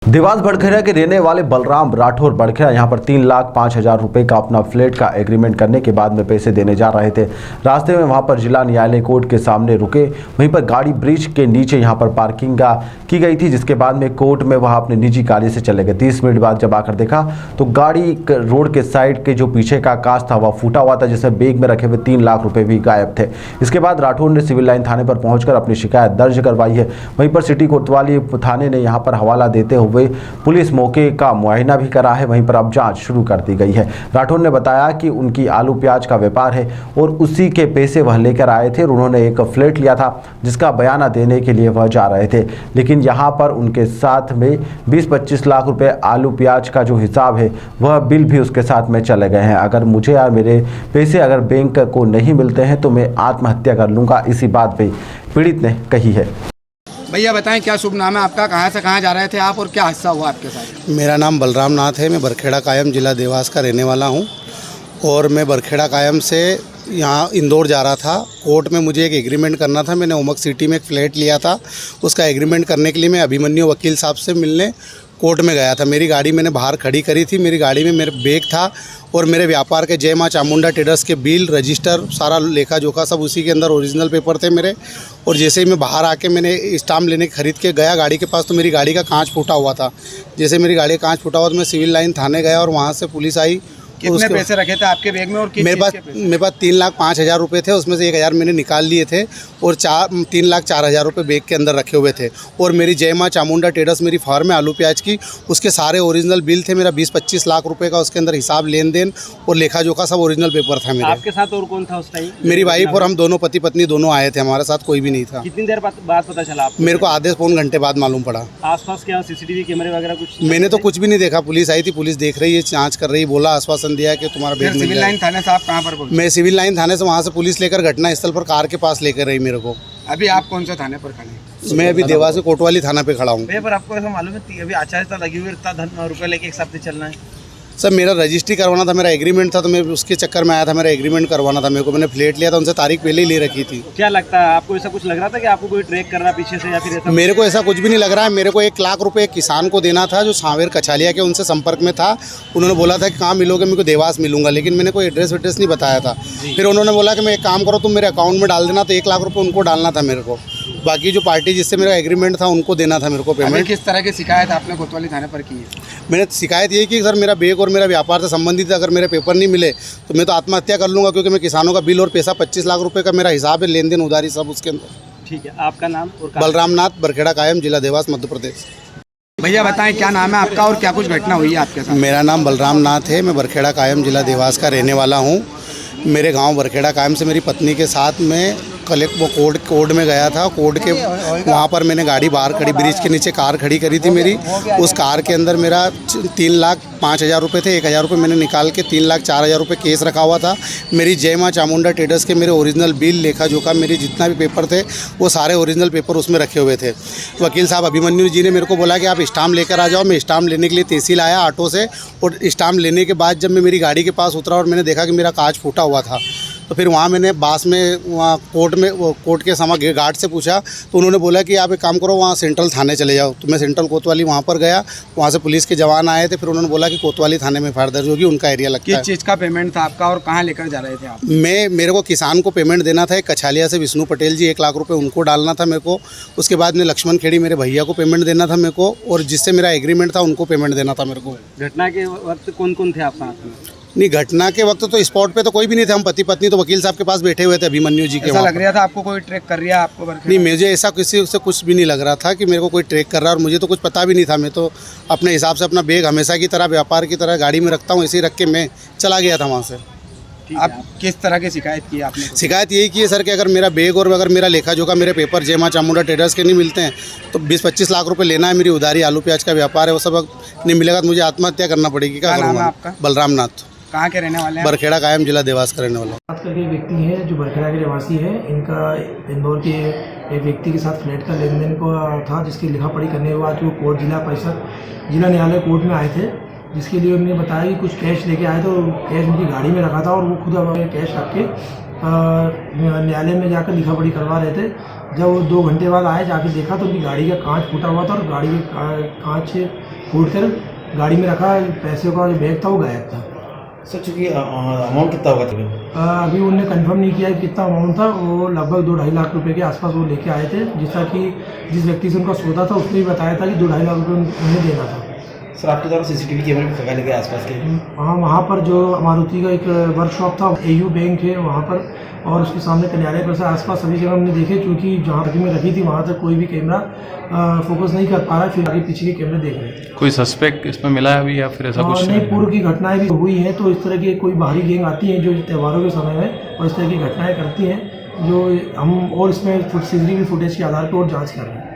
देवास बड़खेड़ा के रहने वाले बलराम राठौर बड़खेड़ा यहां पर 3,05,000 रुपए का अपना फ्लैट का एग्रीमेंट करने के बाद में पैसे देने जा रहे थे। रास्ते में वहां पर जिला न्यायालय कोर्ट के सामने रुके। वहीं पर गाड़ी ब्रिज के नीचे यहां पर पार्किंग की गई थी, जिसके बाद में कोर्ट में वह अपने निजी गाड़ी से चले गए। 30 मिनट बाद जब आकर देखा तो गाड़ी रोड के साइड के जो पीछे का कांच था वह फूटा हुआ था, जिसमें बैग में रखे हुए 3 लाख रुपए भी गायब थे। इसके बाद राठौर ने सिविल लाइन थाने पर पहुंचकर अपनी शिकायत दर्ज करवाई है। वहीं पर सिटी कोतवाली थाने ने यहां पर हवाला देते हुए पुलिस मौके का मुआयना भी करा है। वहीं पर अब जांच शुरू कर दी गई है। राठौर ने बताया कि उनकी आलू प्याज का व्यापार है और उसी के पैसे वह लेकर आए थे और उन्होंने एक फ्लैट लिया था जिसका बयाना देने के लिए वह जा रहे थे, लेकिन यहाँ पर उनके साथ में 20-25 लाख रुपए आलू प्याज का जो हिसाब है वह बिल भी उसके साथ में चले गए हैं। अगर मुझे या मेरे पैसे अगर बैंक को नहीं मिलते हैं तो मैं आत्महत्या कर लूँगा, इसी बात पे पीड़ित ने कही है। भैया बताएं क्या शुभ नाम है आपका, कहाँ से कहाँ जा रहे थे आप और क्या हादसा हुआ आपके साथ? मेरा नाम बलराम नाथ है। मैं बरखेड़ा कायम जिला देवास का रहने वाला हूँ और मैं बरखेड़ा कायम से यहाँ इंदौर जा रहा था। कोर्ट में मुझे एक एग्रीमेंट करना था। मैंने उमक सिटी में एक फ्लैट लिया था। उसका एग्रीमेंट करने के लिए मैं अभिमन्यु वकील साहब से मिलने कोर्ट में गया था। मेरी गाड़ी मैंने बाहर खड़ी करी थी। मेरी गाड़ी में मेरे बैग था और मेरे व्यापार के जय माँ चामुंडा ट्रेडर्स के बिल, रजिस्टर, सारा लेखा जोखा सब उसी के अंदर ओरिजिनल पेपर थे मेरे। और जैसे ही मैं बाहर आके मैंने स्टाम्प लेने खरीद के गया गाड़ी के पास, तो मेरी गाड़ी का कांच फूटा हुआ था। जैसे मेरी गाड़ी का कांच फूटा हुआ तो मैं सिविल लाइन थाने गया और वहाँ से पुलिस आई। कितने पैसे रखे थे आपके बैग में और किस मेरे पास 3,05,000 रुपये थे। उसमें से 1,000 मैंने निकाल लिए थे और 3,04,000 रुपये बैग के अंदर रखे हुए थे। और मेरी जय माँ चामुंडा ट्रेडर्स मेरी फार्म है आलू प्याज की, उसके सारे ओरिजिनल बिल थे। मेरा 20-25 लाख रुपए का उसके अंदर हिसाब, लेन देन और लेखा जोखा सब ओरिजिनल पेपर था मेरे। आपके साथ और कौन था उस टाइम? मेरी वाइफ और हम दोनों पति पत्नी दोनों आए थे, हमारे साथ कोई भी नहीं था। कितनी देर बाद पता चला आपको? मेरे को आधे पौन घंटे बाद मालूम पड़ा। आसपास क्या सीसीटीवी कैमरे वगैरह कुछ? मैंने तो कुछ भी नहीं देखा। पुलिस आई थी, पुलिस देख रही है, जांच कर रही है, बोला आश्वासन दिया कि तुम्हारा सिविल लाइन थाने से आप कहाँ पर पहुंचे? मैं सिविल लाइन थाने से वहाँ से पुलिस लेकर घटना स्थल पर कार के पास लेकर रही मेरे को। अभी आप कौन सा थाने पर खड़े? मैं अभी देवास से कोतवाली थाना पे खड़ा हूँ। पर आपको ऐसा मालूम है अभी आचार संहिता लगी हुई, इतना रुपये लेके एक साथ चलना है? सर मेरा रजिस्ट्री करवाना था, मेरा एग्रीमेंट था, तो मैं उसके चक्कर में आया था। मेरा एग्रीमेंट करवाना था मेरे को। मैंने फ्लैट लिया था, उनसे तारीख पहले ही ले रखी थी। क्या लगता है आपको, ऐसा कुछ लग रहा था कि आपको कोई ट्रैक कर रहा पीछे से या फिर ऐसा? मेरे को ऐसा कुछ भी नहीं लग रहा है। मेरे को 1 लाख रुपए एक किसान को देना था जो सांवेर कछालिया के, उनसे संपर्क में था। उन्होंने बोला था कि कहाँ मिलोगे, मेरे को देवास मिलूंगा, लेकिन मैंने कोई एड्रेस वेड्रेस नहीं बताया था। फिर उन्होंने बोला कि मैं एक काम करो, तुम मेरे अकाउंट में डाल देना, तो 1 लाख रुपये उनको डालना था मेरे को। बाकी जो पार्टी जिससे मेरा एग्रीमेंट था उनको देना था मेरे को पेमेंट। किस तरह की शिकायत आपने कोतवाली थाने पर की है? मैंने शिकायत ये की सर, मेरा बैग और मेरा व्यापार से संबंधित, अगर मेरे पेपर नहीं मिले तो मैं तो आत्महत्या कर लूँगा, क्योंकि मैं किसानों का बिल और पैसा 25 लाख रुपए का मेरा हिसाब है, लेन देन उधारी सब उसके अंदर। ठीक है, आपका नाम? और बलराम नाथ, बरखेड़ा कायम, जिला देवास, मध्य प्रदेश। भैया बताएं क्या नाम है आपका और क्या कुछ घटना हुई है आपके साथ? मेरा नाम बलराम नाथ है। मैं बरखेड़ा कायम, जिला देवास का रहने वाला हूँ। मेरे गांव बरखेड़ा कायम से मेरी पत्नी के साथ में वो कोर्ट में गया था। कोर्ट के वहाँ पर मैंने गाड़ी बाहर खड़ी, ब्रिज के नीचे कार खड़ी करी थी मेरी। उस कार के अंदर मेरा 3,05,000 रुपये थे। 1,000 रुपये मैंने निकाल के 3,04,000 रुपये केस रखा हुआ था। मेरी जय माँ चामुंडा ट्रेडर्स के मेरे ओरिजिनल बिल, लेखा जोखा, मेरे जितना भी पेपर थे वो सारे ओरिजिनल पेपर उसमें रखे हुए थे। वकील साहब अभिमन्यु जी ने मेरे को बोला कि आप स्टाम्प लेकर आ जाओ। मैं स्टाम्प लेने के लिए तहसील आया ऑटो से, और स्टाम्प लेने के बाद जब मैं मेरी गाड़ी के पास उतरा और मैंने देखा कि मेरा कांच फूटा हुआ था, तो फिर वहाँ मैंने बास में वहाँ कोर्ट के समा गार्ड से पूछा, तो उन्होंने बोला कि आप एक काम करो, वहाँ सेंट्रल थाने चले जाओ। तो मैं सेंट्रल कोतवाली वहाँ पर गया। वहाँ से पुलिस के जवान आए थे। फिर उन्होंने बोला कि कोतवाली थाने में एफआईआर दर्ज होगी, उनका एरिया लगता है। किस चीज़ का पेमेंट था आपका और कहाँ लेकर जा रहे थे आप? मेरे को किसान को पेमेंट देना था, एक कछालिया से विष्णु पटेल जी, 1 लाख रुपये उनको डालना था मेरे को। उसके बाद में लक्ष्मण खेड़ी मेरे भैया को पेमेंट देना था मेरे को, और जिससे मेरा एग्रीमेंट था उनको पेमेंट देना था मेरे को। घटना के वक्त कौन कौन थे आप साथ में? नहीं, घटना के वक्त तो स्पॉट पे तो कोई भी नहीं था। हम पति पत्नी तो वकील साहब के पास बैठे हुए थे, अभिमन्यु जी के। ऐसा लग रहा था आपको कोई ट्रैक कर रहा है आपको? नहीं, मुझे ऐसा किसी से कुछ भी नहीं लग रहा था कि मेरे को कोई ट्रैक कर रहा है, और मुझे तो कुछ पता भी नहीं था। मैं तो अपने हिसाब से अपना बैग हमेशा की तरह, व्यापार की तरह गाड़ी में रखता हूँ, ऐसे ही रख के मैं चला गया था वहाँ से। आप किस तरह की शिकायत की आपने? शिकायत यही की है सर कि अगर मेरा बैग और अगर मेरा लेखा जोखा, मेरे पेपर जय माँ चामुंडा ट्रेडर्स के नहीं मिलते हैं तो 20-25 लाख रुपए लेना है। मेरी उधारी आलू प्याज का व्यापार है, वो सब नहीं मिलेगा तो मुझे आत्महत्या करना पड़ेगी। क्या नाम है आपका? बलराम नाथ। कहाँ के रहने वाले हैं? बरखेड़ा कायम, जिला देवास का रहने वाला। बात करके एक व्यक्ति है जो बरखेड़ा के निवासी है। इनका इंदौर के एक व्यक्ति के साथ फ्लैट का लेन देन को था, जिसकी लिखा पढ़ी करने के बाद वो कोर्ट जिला न्यायालय कोर्ट में आए थे, जिसके लिए उन्होंने बताया कि कुछ कैश लेके आए, तो कैश उनकी गाड़ी में रखा था और वो खुद कैश रख के न्यायालय में जाकर लिखा पढ़ी करवा रहे थे। जब वो 2 घंटे बाद आए, जाके देखा तो उनकी गाड़ी का कांच फूटा हुआ था और गाड़ी के कांच फूट कर गाड़ी में रखा पैसे का जो बैग था वो गायब था। सर चूँकि अमाउंट कितना होगा तकरीबन? अभी उन्होंने कंफर्म नहीं किया कि कितना अमाउंट था। वो लगभग 2-2.5 लाख रुपए के आसपास वो लेके आए थे, जैसा कि जिस व्यक्ति से उनका सौदा था उसने भी बताया था कि 2-2.5 लाख रुपये उन्हें देना था। सर आपके द्वारा सीसीटीवी कैमरे में खंगाले गए आसपास के? हाँ, वहाँ पर जो मारुति का एक वर्कशॉप था, AU बैंक है वहाँ पर, और उसके सामने कन्यालय पर से आसपास सभी जगह हमने देखे, क्योंकि जहाँ तक मैं रखी थी वहाँ तक कोई भी कैमरा फोकस नहीं कर पा रहा है। फिर आगे पीछे के कैमरे देख रहे हैं। कोई सस्पेक्ट इसमें मिला है अभी या फिर ऐसा कुछ? नहीं, पूर्व की घटनाएं भी हुई हैं। तो इस तरह की कोई बाहरी गैंग आती है जो त्योहारों के समय में और इस तरह की घटनाएं करती हैं, जो हम और इसमें CCTV फुटेज के आधार पर और जाँच कर रहे हैं।